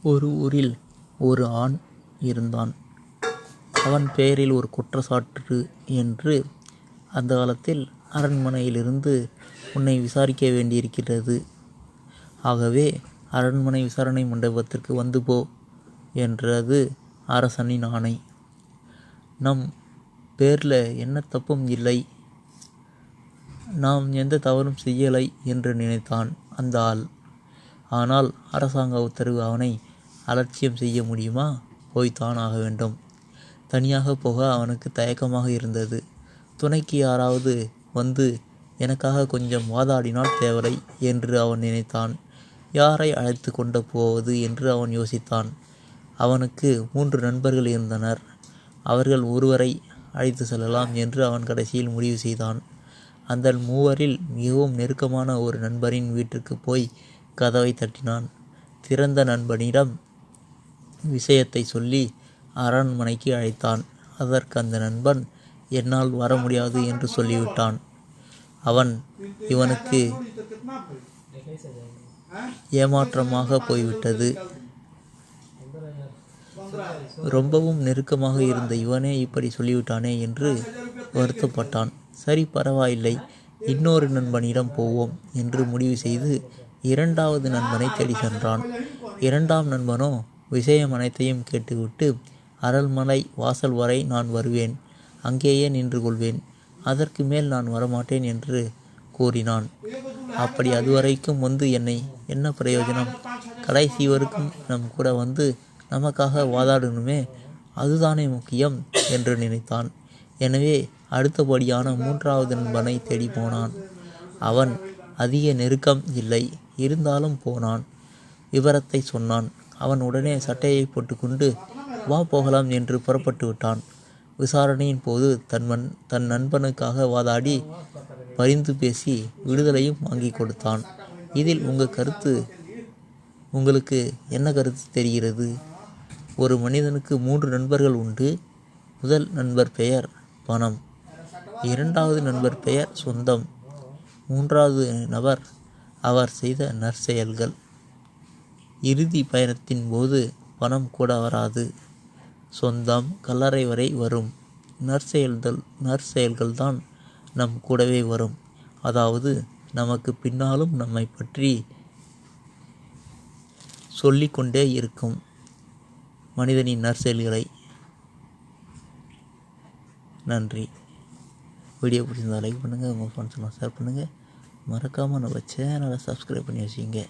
ஒரு ஊரில் ஒரு ஆண் இருந்தான். அவன் பெயரில் ஒரு குற்றச்சாட்டு என்று அந்த காலத்தில் அரண்மனையிலிருந்து உன்னை விசாரிக்க வேண்டியிருக்கிறது. ஆகவே அரண்மனை விசாரணை மண்டபத்திற்கு வந்து போ என்றது அரசனின் ஆணை. நம் பேரில் என்ன தப்பும் இல்லை, நாம் எந்த தவறும் செய்யலை என்று நினைத்தான் அந்த ஆள். ஆனால் அரசாங்க உத்தரவு, அவனை அலட்சியம் செய்ய முடியுமா? போய்த்தான் ஆக வேண்டும். தனியாக போக அவனுக்கு தயக்கமாக இருந்தது. துணைக்கு யாராவது வந்து எனக்காக கொஞ்சம் வாதாடினால் தேவலை என்று அவன் நினைத்தான். யாரை அழைத்து கொண்டு போவது என்று அவன் யோசித்தான். அவனுக்கு 3 நண்பர்கள் இருந்தனர். அவர்கள் ஒருவரை அழைத்து செல்லலாம் என்று அவன் கடைசியில் முடிவு செய்தான். அந்த 3வரில் மிகவும் நெருக்கமான ஒரு நண்பரின் வீட்டிற்கு போய் கதவை தட்டினான். திறந்த நண்பனிடம் விஷயத்தை சொல்லி அரண்மனைக்கு அழைத்தான். அதற்கு அந்த நண்பன் என்னால் வர முடியாது என்று சொல்லிவிட்டான். இவனுக்கு ஏமாற்றமாக போய்விட்டது. ரொம்பவும் நெருக்கமாக இருந்த இவனே இப்படி சொல்லிவிட்டானே என்று வருத்தப்பட்டான். சரி, பரவாயில்லை, இன்னொரு நண்பனிடம் போவோம் என்று முடிவு செய்து 2வது நண்பனை தேடி சென்றான். 2ஆம் நண்பனோ விஷயம் அனைத்தையும் கேட்டுவிட்டு, அரண்மனை வாசல் வரை நான் வருவேன், அங்கேயே நின்று கொள்வேன், அதற்கு மேல் நான் வரமாட்டேன் என்று கூறினான். அப்படி அதுவரைக்கும் வந்து என்ன பிரயோஜனம்? கடைசி வரைக்கும் நம் கூட வந்து நமக்காக வாதாடணுமே, அதுதானே முக்கியம் என்று நினைத்தான். எனவே அடுத்தபடியான 3வது நண்பனை தேடி போனான். அவன் அதிக நெருக்கம் இல்லை, இருந்தாலும் போனான். விவரத்தை சொன்னான். அவன் உடனே சட்டையை போட்டுக்கொண்டு வா போகலாம் என்று புறப்பட்டு விட்டான். விசாரணையின் போது தன் நண்பனுக்காக வாதாடி பரிந்து பேசி விடுதலையும் வாங்கி கொடுத்தான். இதில் உங்களுக்கு என்ன கருத்து தெரிகிறது? ஒரு மனிதனுக்கு 3 நண்பர்கள் உண்டு. முதல் நண்பர் பெயர் பணம், 2வது நண்பர் பெயர் சொந்தம், 3வது நபர் அவர் செய்த நற்செயல்கள். இறுதி பயணத்தின் போது பணம் கூட வராது, சொந்தம் கல்லறை வரை வரும். நற்செயல்கள் தான் நம் கூடவே வரும். அதாவது நமக்கு பின்னாலும் நம்மை பற்றி சொல்லிக்கொண்டே இருக்கும் மனிதனின் நற்செயல்களை. நன்றி. வீடியோ பிடிச்சிருந்தால் லைக் பண்ணுங்கள், உங்கள் ஃப்ரெண்ட்ஸ்லாம் ஷேர் பண்ணுங்கள். மறக்காமல் நம்ம சேனலை சப்ஸ்கிரைப் பண்ணி வச்சுங்க.